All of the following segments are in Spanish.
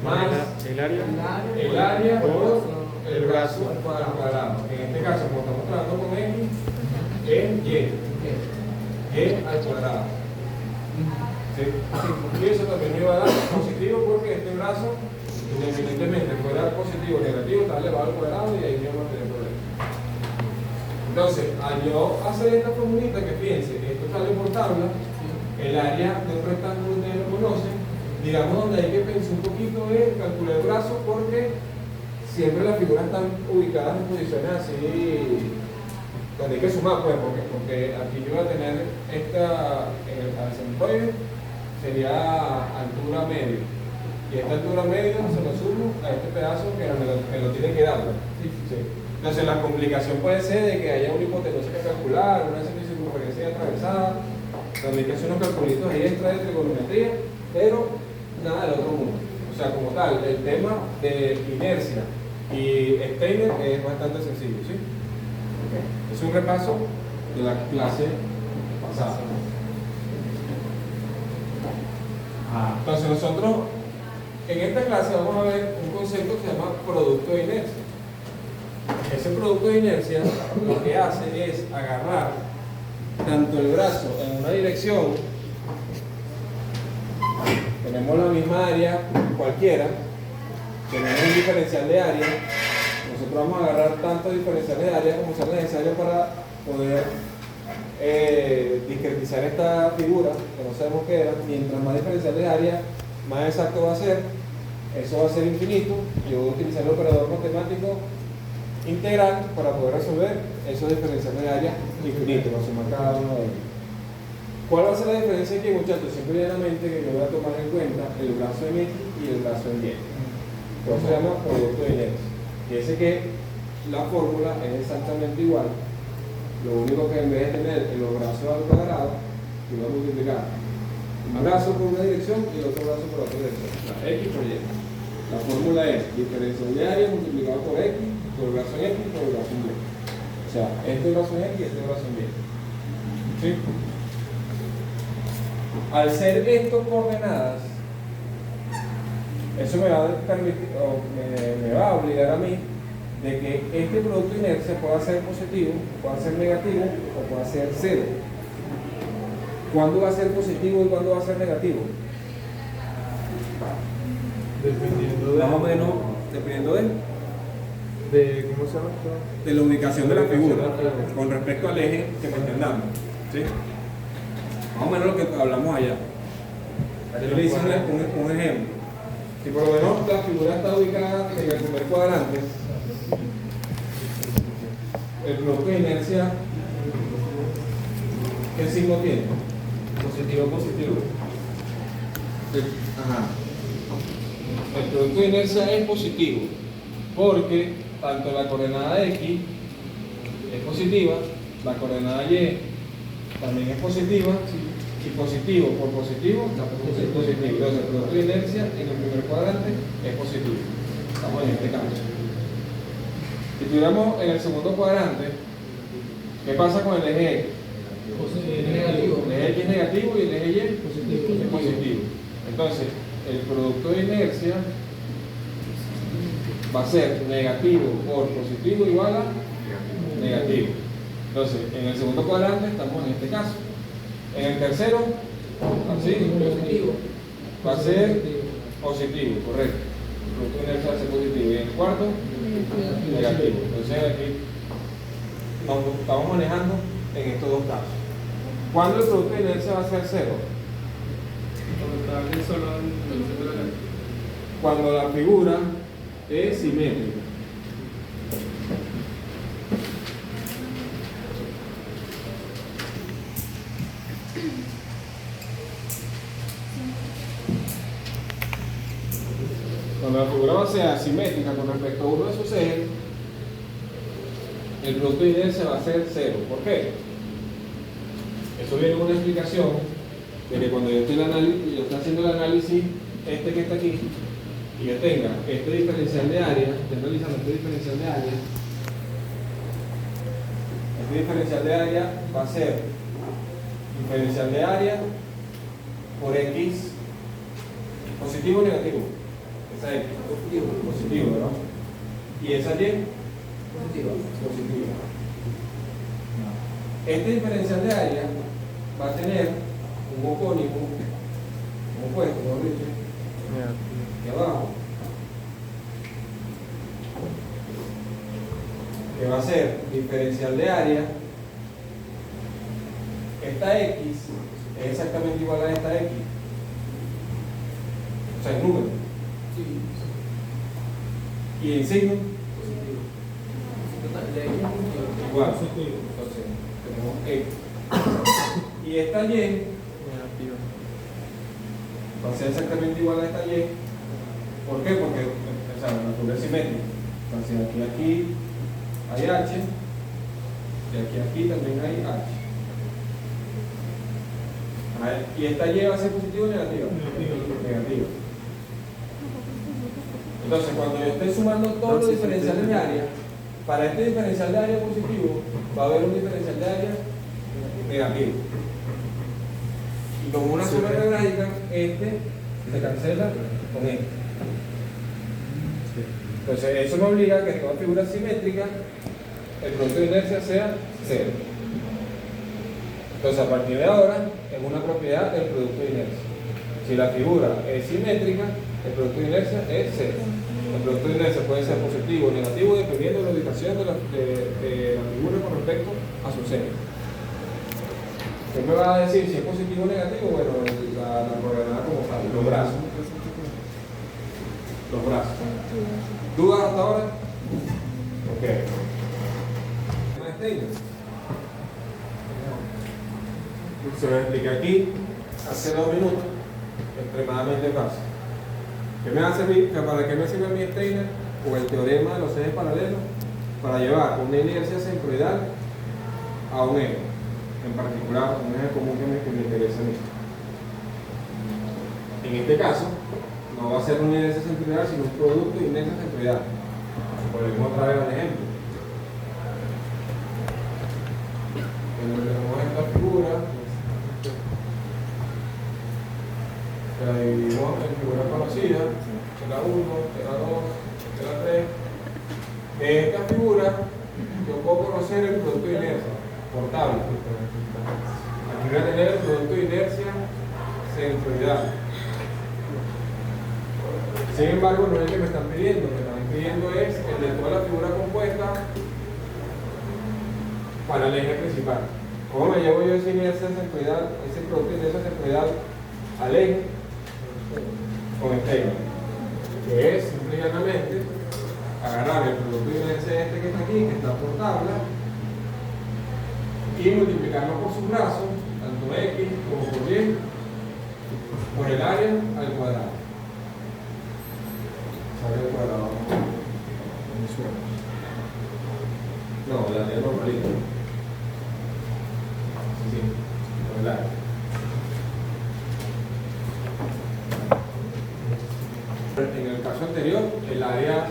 más el área por el brazo al cuadrado. En este caso, como estamos trabajando con X, es Y al cuadrado. ¿Sí? Y eso también me va a dar positivo porque este brazo, independientemente fuera positivo o negativo, está elevado al cuadrado y ahí no vamos a tener problema. Entonces, al yo hacer esta formulita, que fíjense, esto sale por tabla, el área de un rectángulo ustedes lo conocen, digamos donde hay que pensar un poquito es calcular el brazo porque siempre las figuras están ubicadas en posiciones así, donde hay que sumar, pues, porque aquí yo voy a tener esta, al centroide, sería altura media. Y esta altura media se lo sumo a este pedazo que me lo tiene que dar. Sí. Entonces la complicación puede ser de que haya una hipotenusa que calcular, una semicircunferencia atravesada, donde hay que hacer unos calculitos ahí extra de trigonometría, pero nada del otro mundo. O sea, como tal, el tema de inercia y Steiner es bastante sencillo, ¿sí? Okay. Es un repaso de la clase pasada. Entonces nosotros en esta clase vamos a ver un concepto que se llama producto de inercia. Ese producto de inercia lo que hace es agarrar tanto el brazo en una dirección, tenemos la misma área cualquiera, tenemos un diferencial de área, nosotros vamos a agarrar tantos diferenciales de área como sea necesario para poder discretizar esta figura, que no sabemos qué era. Mientras más diferencial de área, más exacto va a ser, eso va a ser infinito. Yo voy a utilizar el operador matemático integral para poder resolver esos diferenciales de área infinitos, para sumar cada uno de ellos. ¿Cuál va a ser la diferencia aquí, muchachos? Simple y llanamente que yo voy a tomar en cuenta el brazo en X y el brazo en Y. Por eso se llama producto de inercia. Fíjense que la fórmula es exactamente igual. Lo único que en vez de tener los brazos al cuadrado, yo voy a multiplicar un brazo por una dirección y el otro brazo por otra dirección. O sea, X por Y. La fórmula es diferencia de área multiplicado por X, por el brazo en X, por el brazo en Y. O sea, este brazo en X y este brazo en Y. ¿Sí? Al ser esto coordenadas, eso me va a permitir, o me va a obligar a mí de que este producto de inercia pueda ser positivo, pueda ser negativo o pueda ser cero. ¿Cuándo va a ser positivo y cuándo va a ser negativo? Dependiendo de... Más o menos, dependiendo de ¿cómo se llama esto? de la ubicación de la figura con respecto al eje que me estén dando. ¿Sí? Más o menos lo que hablamos allá. Yo le hice un ejemplo. Si por lo menos la figura está ubicada en el primer cuadrante, el producto de inercia, ¿qué signo tiene? Positivo, positivo. Ajá. El producto de inercia es positivo porque tanto la coordenada X es positiva, la coordenada Y también es positiva, y positivo por positivo es positivo. Entonces el producto de inercia en el primer cuadrante es positivo. Estamos en este caso. Si estuviéramos en el segundo cuadrante, ¿qué pasa con el eje X? Negativo. El eje X es negativo y el eje Y es positivo. Entonces, el producto de inercia va a ser negativo por positivo igual a negativo. Entonces, en el segundo cuadrante estamos en este caso. En el tercero, así, va a ser positivo, correcto. El producto de inercia va a ser positivo. Y en el cuarto, negativo. Entonces, aquí estamos manejando en estos dos casos. ¿Cuándo el producto de inercia va a ser cero? Cuando la figura es simétrica. Cuando la figura va a ser asimétrica con respecto a uno de sus ejes, el producto de inercia va a ser cero. ¿Por qué? Eso viene con una explicación de que cuando yo estoy haciendo el análisis que está aquí, y yo tenga este diferencial de área, estoy analizando este diferencial de área va a ser diferencial de área por X positivo o negativo. esa X, positivo, ¿verdad? Y esa Y, positiva. Este diferencial de área va a tener un opónimo, un opuesto, mejor dicho, aquí abajo, que va a ser diferencial de área. Esta X es exactamente igual a esta X, o sea, el número. Y en signo, igual. Entonces, tenemos X. Y esta Y va a ser exactamente igual a esta Y. ¿Por qué? Porque la altura es simétrica. Entonces, aquí a aquí hay H, y aquí a aquí también hay H. ¿Y esta Y va a ser positiva o negativa? Negativa. Entonces, cuando yo esté sumando todos los diferenciales de área, para este diferencial de área positivo, va a haber un diferencial de área negativo. Y con una sola algebraica, este se cancela con este. Entonces, eso me obliga a que toda figura simétrica, el producto de inercia sea 0. Entonces, a partir de ahora, es una propiedad del producto de inercia. Si la figura es simétrica, el producto de inercia es 0. El producto de inercia puede ser positivo o negativo dependiendo de la ubicación de la figura con respecto a su centro. ¿Qué me va a decir si es positivo o negativo? Bueno, la coordenada como tal, los brazos. Los brazos. ¿Dudas hasta ahora? Ok. Se lo expliqué aquí hace 2 minutos, extremadamente fácil. ¿Qué me va a servir? ¿Para qué me sirve mi Steiner o el teorema de los ejes paralelos? Para llevar una inercia centroidal a un eje, en particular un eje común que me interesa a mí. En este caso, no va a ser una inercia centroidal, sino un producto de inercia centroidal. Volvemos otra vez al ejemplo. Tenemos esta figura, que la dividimos en figuras conocidas, la 1, la 2, la 3. De esta figura, yo puedo conocer el producto de inercia por tabla. Aquí voy a tener el producto de inercia centroidal. Sin embargo, no es el que me están pidiendo. Lo que me están pidiendo es el de toda la figura compuesta para el eje principal. ¿Cómo me llevo yo esa inercia centroidal, ese producto de inercia centroidal al eje? Con Steiner, que es simple y llanamente agarrar el producto de inercia este que está aquí, que está por tabla, y multiplicarlo por sus brazos, tanto X como por Y, por el área al cuadrado. Sale al cuadrado. No, la área normalita. Sí, por el área. En el caso anterior, el área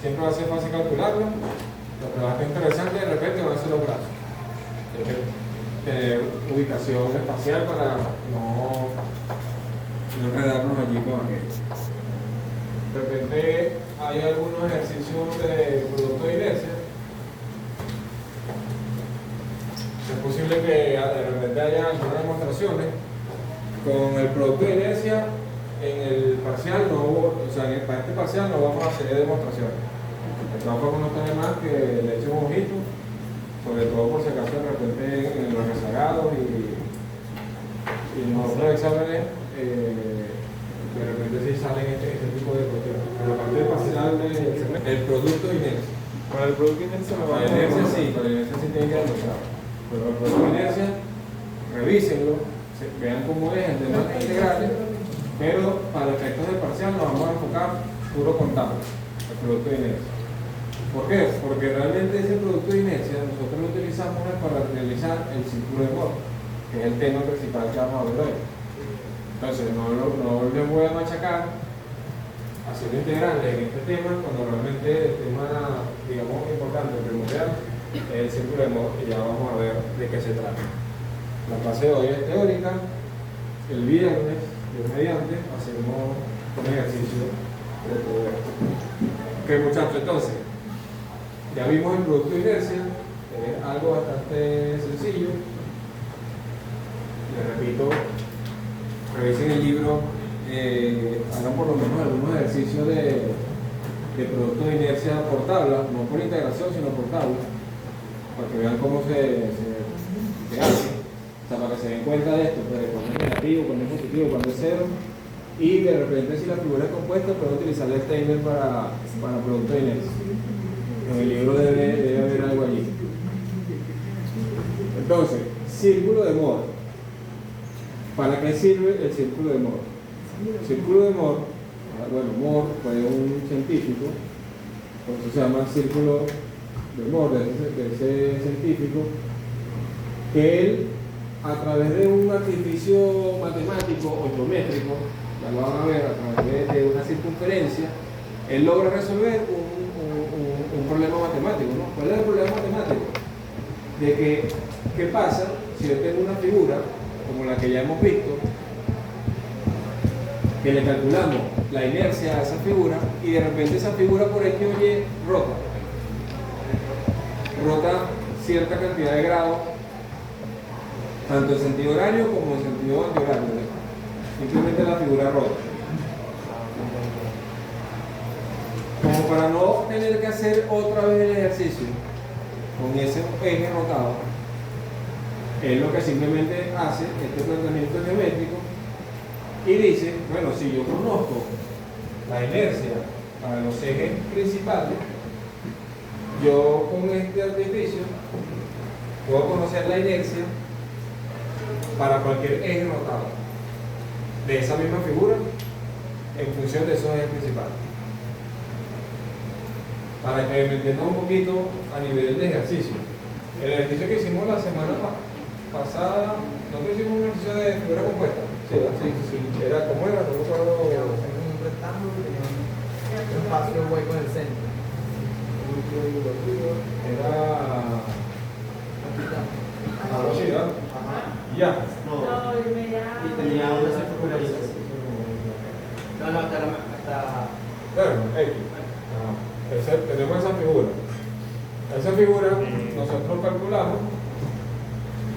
siempre va a ser fácil calcularlo. Lo que va a ser interesante de repente van a ser los brazos. Hay que tener ubicación espacial para no enredarnos allí con aquello. De repente hay algunos ejercicios de producto de inercia. Es posible que de repente haya algunas demostraciones con el producto de inercia. En el parcial no hubo, o sea, para este parcial no vamos a hacer demostraciones. De todas formas no está de más que le eche un ojito, sobre todo por si acaso de repente en los rezagados y en otros exámenes de repente sí salen este tipo de cuestiones. Pero la parte parcial el producto de inercia. Para el producto de inercia no va Para la inercia sí, para la inercia sí tiene que demostrar. Pero el producto de inercia, revísenlo, vean cómo es el tema integral. Pero para efectos del parcial nos vamos a enfocar puro contable, el producto de inercia. ¿Por qué? Porque realmente ese producto de inercia nosotros lo utilizamos para realizar el círculo de Mohr, que es el tema principal que vamos a ver hoy. Entonces no les voy a machacar haciendo integrales en este tema, cuando realmente el tema, digamos, importante, primordial, es el círculo de Mohr, y ya vamos a ver de qué se trata. La clase de hoy es teórica. El viernes, Dios mediante, hacemos un ejercicio de todo Ok, muchachos, entonces, ya vimos el producto de inercia, es algo bastante sencillo. Les repito, revisen el libro, hagan por lo menos algunos ejercicios de producto de inercia por tabla, no por integración, sino por tabla, para que vean cómo se hace, o sea, para que se den cuenta de esto, pues, de cuando es negativo, cuando es positivo, cuando es cero, y de repente si la figura es compuesta, pueden utilizar el Steiner para producto de inercia. En el libro debe haber algo allí. Entonces, círculo de Mohr. ¿Para qué sirve el círculo de Mohr? El círculo de Mohr, bueno, Mohr fue un científico, por eso se llama círculo de Mohr, de ese científico, que él, a través de un artificio matemático o geométrico, ya lo van a ver, a través de una circunferencia, él logra resolver un problema matemático, ¿no? ¿Cuál es el problema matemático? De que, ¿qué pasa si yo tengo una figura, como la que ya hemos visto, que le calculamos la inercia a esa figura y de repente esa figura por X o Y rota cierta cantidad de grados, tanto en sentido horario como en sentido antihorario, ¿no? Simplemente la figura rota. Como para no tener que hacer otra vez el ejercicio con ese eje rotado, es lo que simplemente hace este planteamiento geométrico y dice, bueno, si yo conozco la inercia para los ejes principales, yo con este artificio puedo conocer la inercia para cualquier eje rotado de esa misma figura en función de esos ejes principales. Para que me entiendan un poquito a nivel de ejercicio. El ejercicio que hicimos la semana pasada, ¿no hicimos un ejercicio de figura compuesta? Sí. Era como era, no me acuerdo. Un rectángulo y un espacio hueco en el centro. Era algo así, ¿verdad? Ya. Y tenía una circunferencia. No, hasta. Bueno, X. Tenemos esa figura. Esa figura nosotros calculamos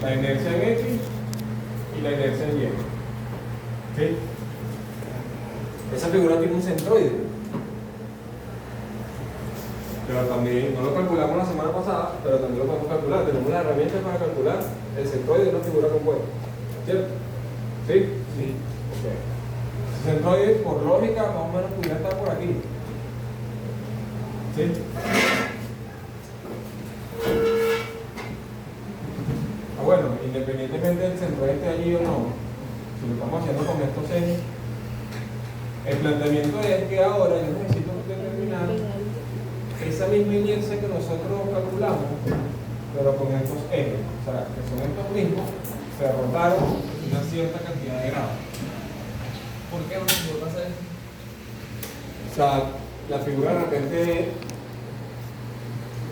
la inercia en X y la inercia en Y. ¿Sí? Esa figura tiene un centroide. Pero también, no lo calculamos la semana pasada, pero también lo podemos calcular. Tenemos una herramienta para calcular el centroide de una figura compuesta. ¿Cierto? ¿Sí? Sí. Okay. El centroide, por lógica, más o menos pudiera estar por aquí. ¿Sí? Bueno, independientemente del centroide esté allí o no, si lo estamos haciendo con estos ejes, el planteamiento es que ahora yo necesito determinar esa misma inercia que nosotros calculamos, pero con estos ejes, o sea, que son estos mismos, se rotaron una cierta cantidad de grados. ¿Por qué una figura hace eso? O sea, la figura de repente,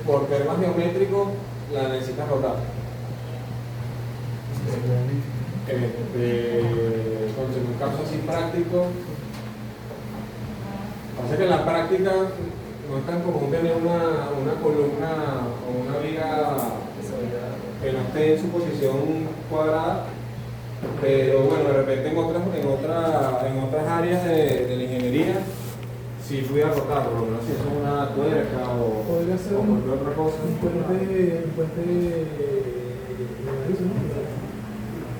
por temas geométricos, la necesitas rotar. Entonces, en un caso así práctico, pasa que en la práctica no es tan común tener una columna o una viga que no esté en su posición cuadrada, pero bueno, de repente en otras áreas de la ingeniería si pudiera rotar, por lo menos si es una tuerca o podría ser cualquier otra cosa. un puente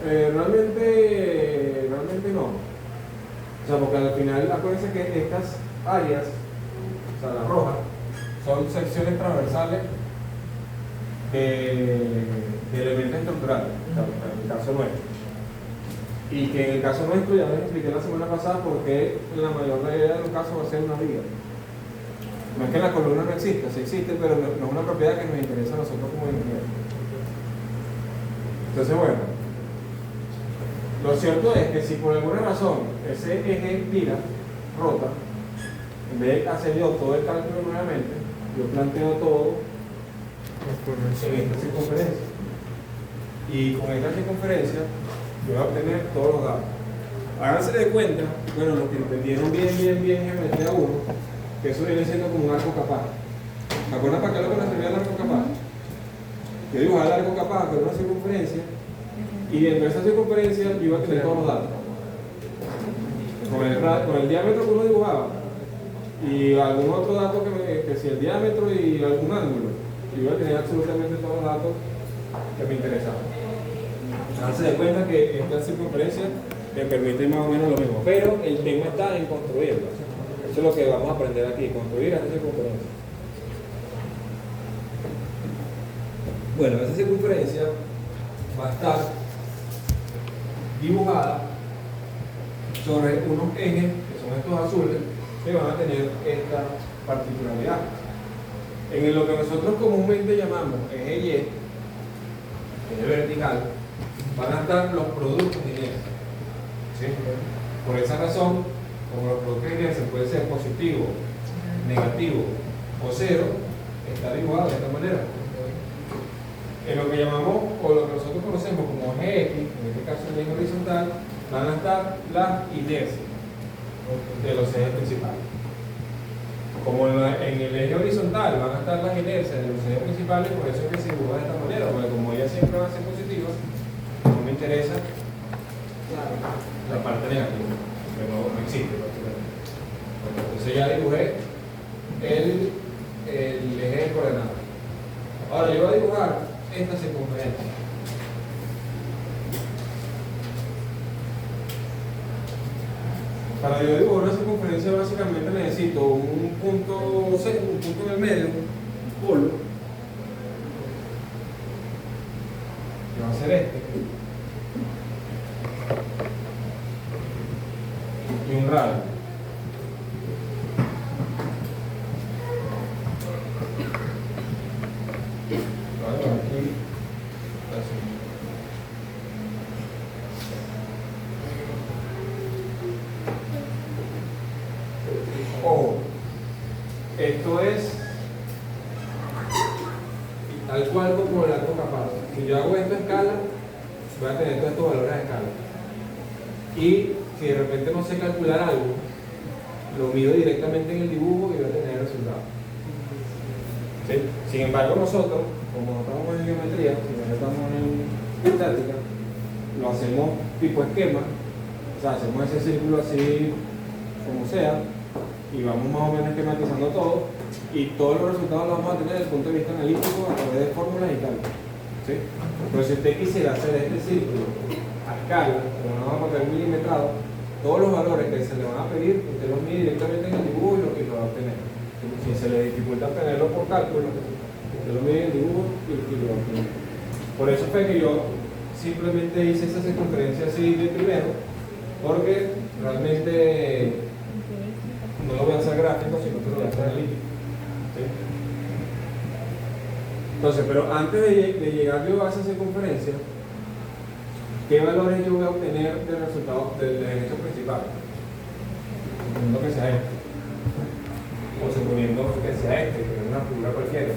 Realmente no. O sea, porque al final acuérdense que estas áreas, o sea, las rojas, son secciones transversales de elementos estructurales, o sea, en el caso nuestro. Y que en el caso nuestro, ya les expliqué la semana pasada, porque en la mayor mayoría de los casos va a ser una viga. No es que la columna no exista, sí existe, pero no es una propiedad que nos interesa a nosotros como ingenieros. Entonces, bueno, lo cierto es que si por alguna razón ese eje gira, rota, en vez de hacer yo todo el cálculo nuevamente, yo planteo todo en esta circunferencia. Y con esta circunferencia yo voy a obtener todos los datos. Háganse de cuenta, bueno, los que entendieron bien geometría 1, que eso viene siendo como un arco capaz. ¿Se acuerdan para qué es lo que nos servía el arco capaz? Yo dibujaba el arco capaz con una circunferencia y dentro de esa circunferencia yo iba a tener todos los datos. Con el diámetro que uno dibujaba y algún otro dato que si el diámetro y algún ángulo, yo iba a tener absolutamente todos los datos que me interesaban. Ahora se da cuenta que esta circunferencia me permite más o menos lo mismo, pero el tema está en construirlo. Eso es lo que vamos a aprender aquí, construir esta circunferencia. Bueno, esa circunferencia va a estar dibujada sobre unos ejes, que son estos azules, que van a tener esta particularidad. En lo que nosotros comúnmente llamamos eje Y, eje vertical, van a estar los productos de inercia. ¿Sí? Por esa razón, como los productos de inercia pueden ser positivo, negativo o cero, está dibujado de esta manera. En lo que llamamos, o lo que nosotros conocemos como eje X, en este caso el eje horizontal, van a estar las inercias de los ejes principales. Como en el eje horizontal van a estar las inercias de los ejes principales, por eso es que se dibuja de esta manera, porque como ellas siempre van a ser positivas, no me interesa la parte negativa, que no existe prácticamente. Bueno, entonces ya dibujé el eje de coordenadas. Ahora yo voy a dibujar esta circunferencia. Para yo dibujar una circunferencia básicamente necesito un punto en el medio, un polo, que va a ser este, y un radio. Bueno, aquí así. Ojo, esto es tal cual como el arco capaz. Si yo hago esta escala, voy a tener todos estos valores de escala. Y si de repente no sé calcular algo, lo mido directamente en el dibujo y voy a tener el resultado. ¿Sí? Sin embargo, nosotros, como no estamos en geometría, sino que estamos en estática, lo hacemos tipo esquema, o sea, hacemos ese círculo así como sea, y vamos más o menos esquematizando todo, y todos los resultados los vamos a tener desde el punto de vista analítico a través de fórmulas y tal. ¿Sí? Pero si usted quisiera hacer este círculo a escala, como no vamos a poner milimetrado, todos los valores que se le van a pedir, usted los mide directamente en el dibujo y lo va a obtener. Si se le dificulta obtenerlo por cálculo, usted lo mide en el dibujo y lo va a obtener. Por eso fue que yo simplemente hice esa circunferencia así de primero, porque realmente no lo voy a hacer gráfico, sino que lo voy a hacer analítico. ¿Sí? Entonces, pero antes de llegar yo a esa circunferencia, ¿qué valores yo voy a obtener del resultado del hecho principal? Suponiendo que sea este. O suponiendo que sea este, que es una figura cualquiera.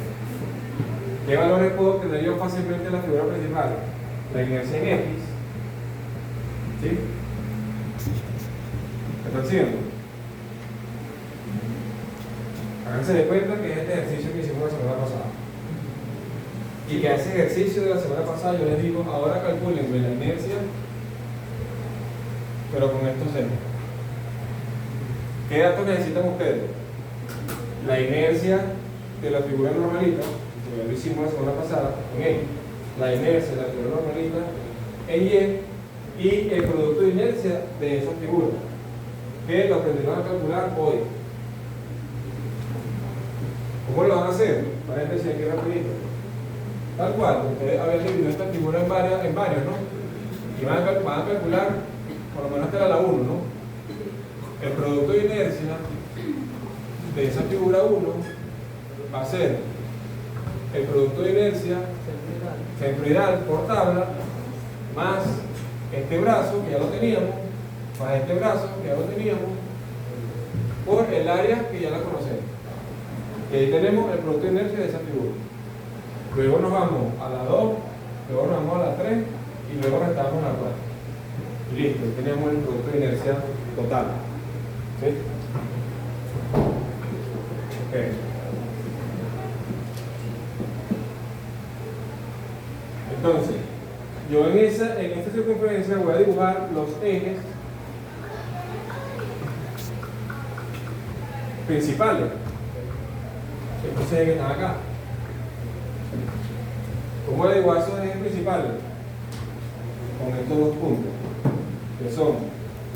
¿Qué valores puedo obtener yo fácilmente en la figura principal? La inercia en X. ¿Sí? ¿Me están siguiendo? Háganse de cuenta que es este ejercicio que hicimos la semana pasada. Y que a ese ejercicio de la semana pasada yo les digo, ahora calculen la inercia, pero con estos ejes. ¿Qué datos necesitan ustedes? La inercia de la figura normalita, que ya lo hicimos la semana pasada, en X. La inercia de la figura normalita en Y el producto de inercia de esas figuras, que lo aprendieron a calcular hoy. ¿Cómo lo van a hacer? Paréntesis aquí rapidito. Tal cual, ustedes habían dividido esta figura en varios, ¿no? Y van a calcular por lo menos hasta la 1, ¿no? El producto de inercia de esa figura 1 va a ser el producto de inercia centroidal por tabla más este brazo que ya lo teníamos, más este brazo que ya lo teníamos, por el área que ya la conocemos. Y ahí tenemos el producto de inercia de esa figura. Luego nos vamos a la 2, luego nos vamos a la 3 y luego restamos la 4. Y listo, ahí tenemos el producto de inercia total. ¿Sí? Ok. Entonces, yo en esta circunferencia voy a dibujar los ejes principales. Estos ejes que están acá. ¿Cómo voy a dibujar esos ejes principales? Con estos dos puntos, que son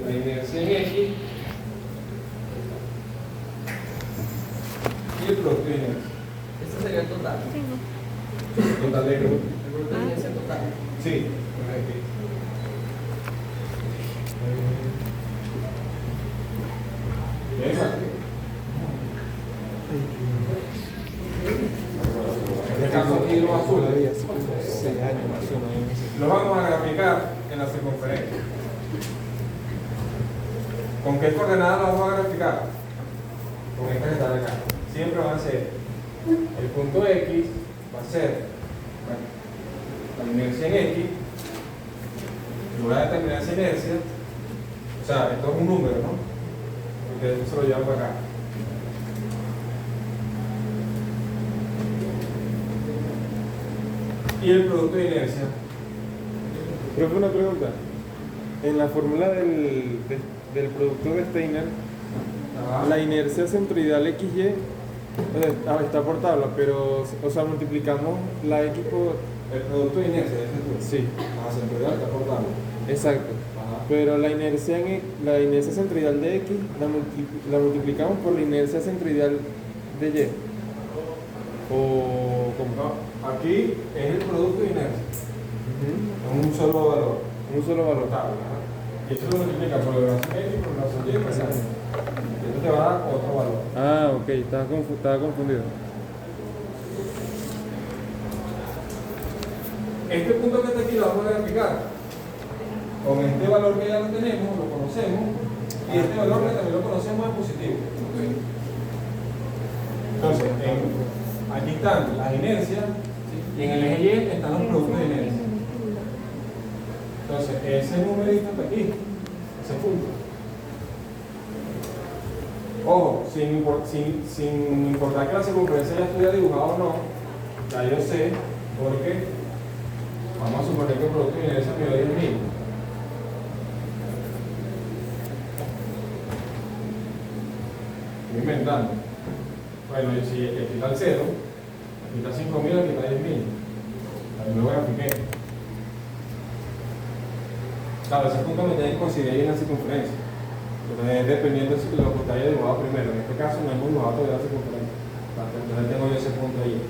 la inercia en X y el producto de inercia. Ese sería el total. Total de El producto de inercia total. sí. Exacto. En este caso aquí los azules los vamos a graficar en la circunferencia. ¿Con qué coordenadas los vamos a graficar? Con estas que están acá. Siempre van a ser el punto X, va a ser la inercia en X. Yo voy a determinar esa inercia. O sea, esto es un número, ¿no? Porque esto se lo llevo para acá. Y el producto de inercia. Profe, una pregunta. En la fórmula del producto de Steiner, Ajá. la inercia centroidal XY está por tabla, pero, o sea, multiplicamos la X por... El producto de inercia, ese es tú. Sí, La centroidal está portando. exacto. Ajá. Pero la inercia centroidal de X la multiplicamos por la inercia centroidal de Y. O como... No, aquí es el producto de inercia. Ujú. Es un solo valor. Un solo valor. Portable, ¿verdad? Y esto lo multiplica por el brazo X y por el brazo Y. ¿Verdad? Y esto te va a dar otro valor. Ah, ok, estaba confundido. Este punto que está aquí lo vamos a graficar. Con este valor que ya lo tenemos, lo conocemos, y este valor que también lo conocemos es positivo. Entonces, aquí están las inercias y en el eje Y están los productos de inercia. Entonces, ese numerito está aquí, ese punto. Ojo, sin importar que la circunferencia ya estuviera dibujada o no, ya yo sé, porque vamos a suponer que el producto de inercia me dio 10.000. Estoy inventando. Bueno, si aquí está el 0, aquí está 5.000, aquí está 10.000. Ahí me voy a graficar. Claro, ese punto me tiene que coincidir ahí en la circunferencia. Entonces, dependiendo de lo que está haya dibujado primero. En este caso, no hemos dibujado todavía la circunferencia. Entonces, tengo yo ese punto ahí.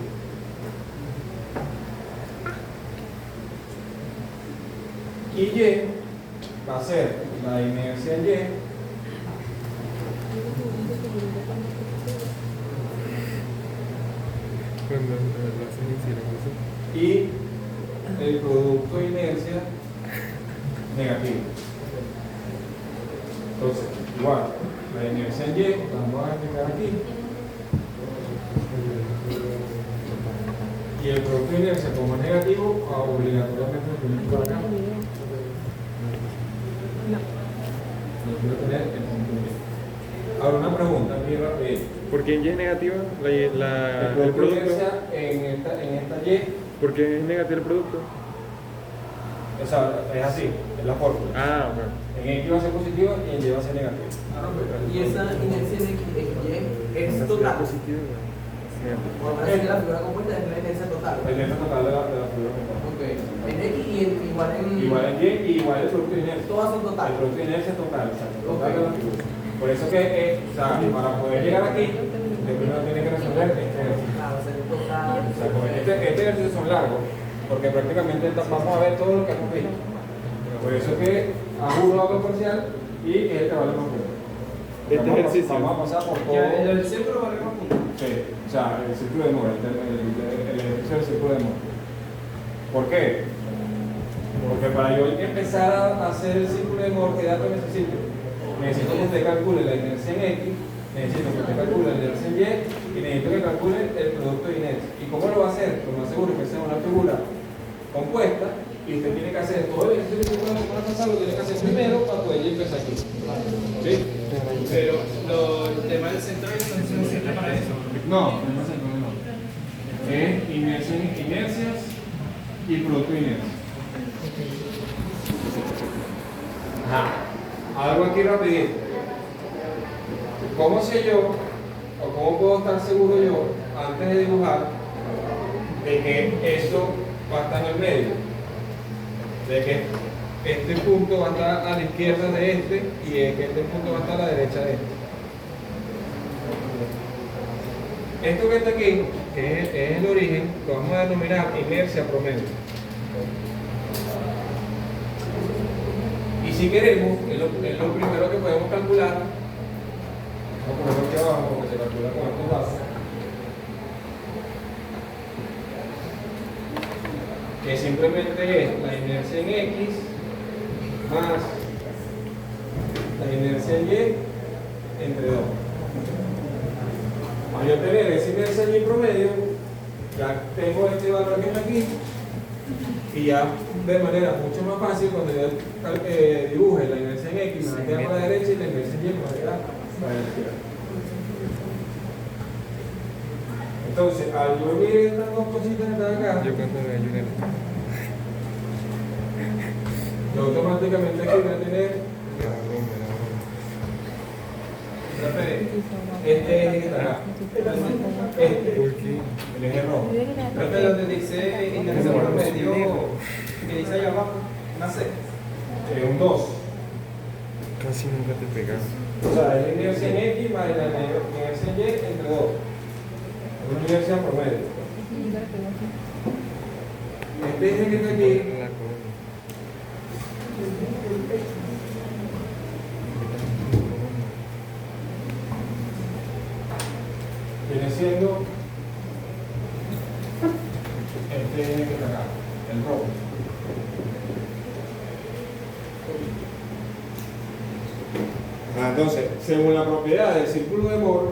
Y Y va a ser la inercia en Y y el producto de inercia negativo. Entonces, igual, la inercia en Y, la vamos a aplicar aquí. Y el producto de inercia, como es negativo, obligatoriamente lo tenemos por acá. Yo quiero tener el punto Y. Ahora una pregunta aquí rapidito. ¿Por qué en Y es negativa El el producto de producto? inercia en esta Y, ¿Por qué es negativo el producto? o sea, es así, es la fórmula. Ah, ok. En X va a ser positivo y en Y va a ser negativo. Y esa inercia en XY es total. Positivo. Por lo menos en la figura compuesta es la inercia total. El inercia total de la figura compuesta. Ok. En X y igual en... Igual en Y y igual el producto de inercia. Todas son El totales. producto de inercia total, o sea, el total de la figura. Por eso que, o sea, para poder llegar aquí, de primero tiene que resolver este ejercicio. Claro, sería total. O sea, como este ejercicio son largos, porque prácticamente vamos a ver todo lo que hemos visto. Por eso que hago un lado parcial y este vale más puntos. Este ejercicio. Vamos a pasar por todo. El centro vale más puntos. Sí, o sea, el círculo de Moore, el ejercicio del círculo de Moore. ¿Por qué? Porque para yo empezar a hacer el círculo de Moore, ¿qué datos necesito? Necesito que usted calcule la inercia en X, necesito que usted calcule la inercia en Y y necesito que calcule el producto de inercia. ¿Y cómo lo va a hacer? Lo más seguro es que sea una figura compuesta y usted tiene que hacer todo el ejercicio que pueda pasar, lo tiene que hacer primero para poder empezar aquí. ¿Sí? Pero el tema del centro de extensión sirve para eso, porque No, no es el no. Es inercias y producto de inercia. Ajá. Algo aquí rapidito. ¿Cómo sé yo, o cómo puedo estar seguro yo, antes de dibujar, de que eso va a estar en el medio? De que este punto va a estar a la izquierda de este y de que este punto va a estar a la derecha de este. Esto que está aquí, que es el origen, lo vamos a denominar inercia promedio. Y si queremos, es lo primero que podemos calcular. Vamos a ponerlo aquí abajo porque se calcula con estos datos. Que simplemente es la inercia en X más la inercia en Y entre 2. Al yo tener esa inercia en Y promedio, ya tengo este valor que está aquí y ya de manera mucho más fácil cuando yo dibuje la inercia en X me va a quedar para la derecha y la inercia en Y me va a quedar para la izquierda. Entonces, al yo unir estas dos cositas que están acá, yo automáticamente aquí voy a tener este eje que está acá. El eje rojo. Profe, donde dice inercia promedio, que dice allá abajo, una C. Un 2. Casi nunca te pegas. O sea, es la inercia en X más la inercia en Y entre 2. Es una inercia promedio. Este eje que está aquí viene siendo este eje que está acá, el rojo. Entonces, según la propiedad del círculo de Moore,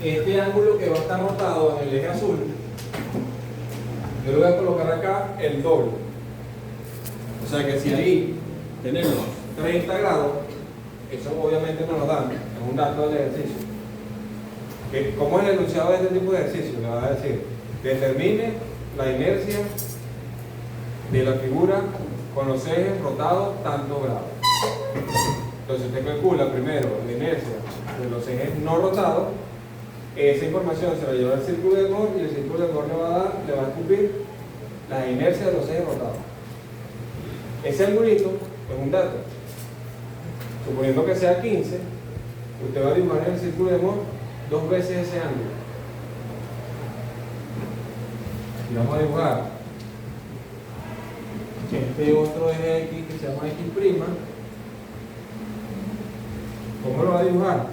este ángulo que va a estar rotado en el eje azul, yo le voy a colocar acá el doble. O sea que si ahí tenemos 30 grados, eso obviamente nos lo dan, es un dato del ejercicio. ¿Cómo es el enunciado de este tipo de ejercicio? Le va a decir, determine la inercia de la figura con los ejes rotados tantos grados. Entonces usted calcula primero la inercia de los ejes no rotados. Esa información se la lleva al círculo de Moore y el círculo de Moore le va a escupir la inercia de los ejes rotados. Ese angulito es un dato. Suponiendo que sea 15, usted va a dibujar en el círculo de Moore 2 veces ese ángulo. Y vamos a dibujar este otro eje X que se llama X'. ¿Cómo lo va a dibujar?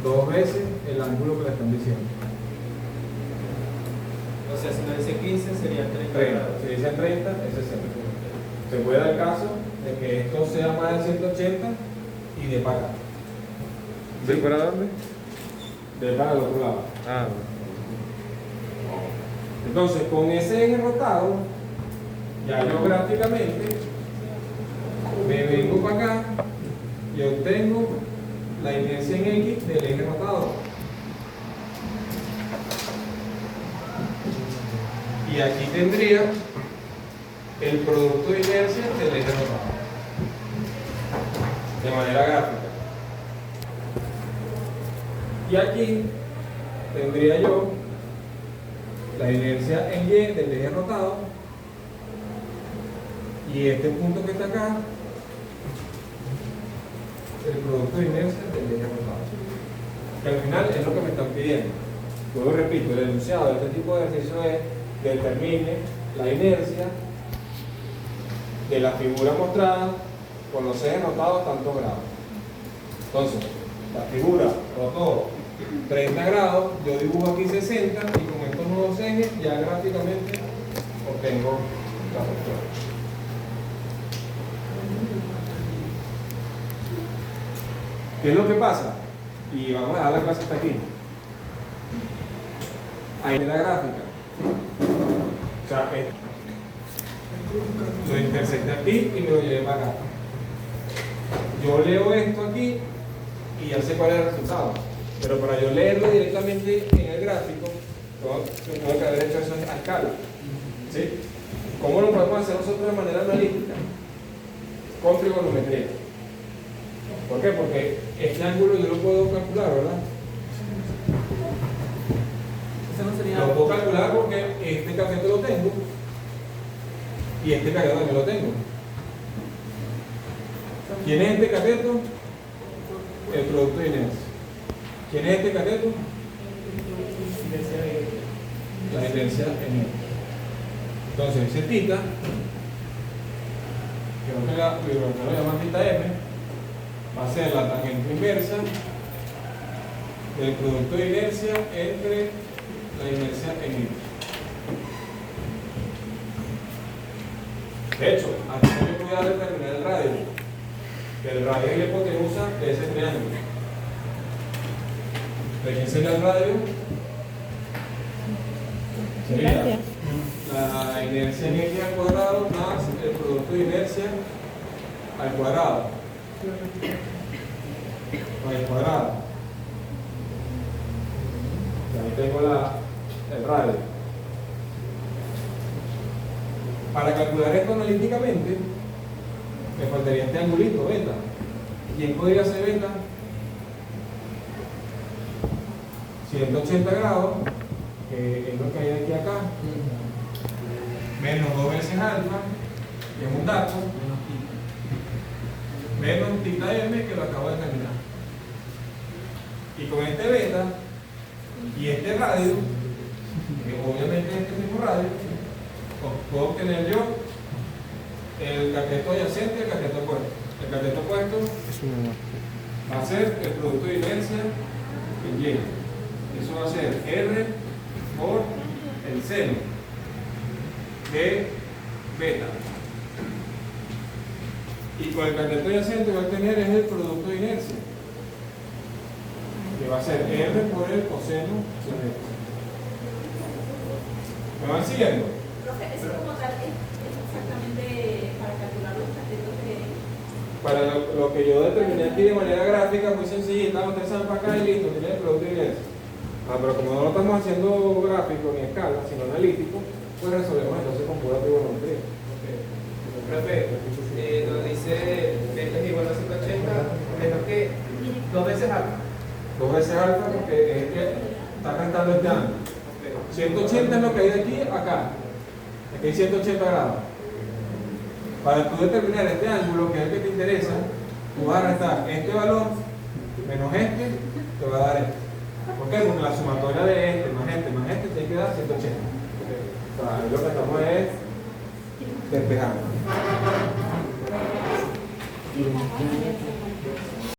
2 veces el ángulo que le están diciendo. O sea, si no dice 15 sería 30 grados. Si dice 30, es 60. Se puede dar el caso de que esto sea más de 180 y de para acá. ¿De para dónde? De para el otro lado. Ah, Entonces, con ese eje rotado, ya yo gráficamente me vengo para acá y obtengo la inercia en X del eje rotado. Y aquí tendría el producto de inercia del eje rotado. De manera gráfica. Y aquí tendría yo la inercia en Y del eje rotado y este punto que está acá, el producto de inercia del eje rotado. Que al final es lo que me están pidiendo. Luego repito, el enunciado de este tipo de ejercicio es determine la inercia de la figura mostrada con los ejes rotados tantos grados. Entonces, la figura rotó 30 grados, yo dibujo aquí 60 y con estos nuevos ejes ya gráficamente obtengo la postura. ¿Qué es lo que pasa? Y vamos a dejar la clase hasta aquí. Ahí en la gráfica. O sea, lo intersecté aquí y me lo llevé para acá. yo leo esto aquí y ya sé cuál es el resultado. Pero para yo leerlo directamente en el gráfico, tengo que haber hecho eso a escala. ¿Sí? ¿Cómo lo podemos hacer nosotros de manera analítica? Con trigonometría. ¿Por qué? Porque este ángulo yo lo puedo calcular, ¿verdad? Ese no sería. Lo puedo calcular porque este cateto lo tengo y este cateto también lo tengo. ¿Quién es este cateto? El producto de inercia. ¿Quién es este cateto? La inercia en I. Entonces, ese tita, que no lo llaman tita M, va a ser la tangente inversa del producto de inercia entre la inercia en I. De hecho, aquí yo voy a determinar el radio. El radio es la hipotenusa de ese triángulo. ¿De quién sería el radio? Sería la inercia en X al cuadrado más el producto de inercia al cuadrado. Al cuadrado. Ahí tengo el radio. Para calcular esto analíticamente, me faltaría este angulito, beta. ¿Quién podría ser beta? 180 grados, que es lo que hay de aquí a acá, menos 2 veces alfa, que es un dato, menos tita m, que lo acabo de terminar. Y con este beta y este radio, que obviamente es este mismo radio, puedo obtener yo el cateto adyacente y el cateto opuesto. El cateto opuesto va a ser el producto de inercia en Y. Eso va a ser R por el seno de beta. Y con el cateto adyacente va a tener es el producto de inercia, que va a ser R por el coseno de beta. ¿Me van siguiendo? Profe, eso como tal es exactamente para calcular los catetos que... Para lo que yo determiné aquí de manera gráfica, muy sencillita, ustedes saben para acá y listo, tiene el producto de inercia. Pero como no lo estamos haciendo gráfico ni escala, sino analítico, pues resolvemos entonces con pura trigonometría. Profe, donde dice beta es igual a 180, menos que 2 veces alfa. 2 veces alfa porque es que está restando este ángulo. 180 es lo que hay de aquí a acá. Aquí hay 180 grados. Para tú determinar este ángulo, que es el que te interesa, tú vas a restar este valor menos este, te va a dar este. ¿Por qué? Porque la sumatoria de este más este tiene que dar 180. O sea, ahí lo que estamos es despejando.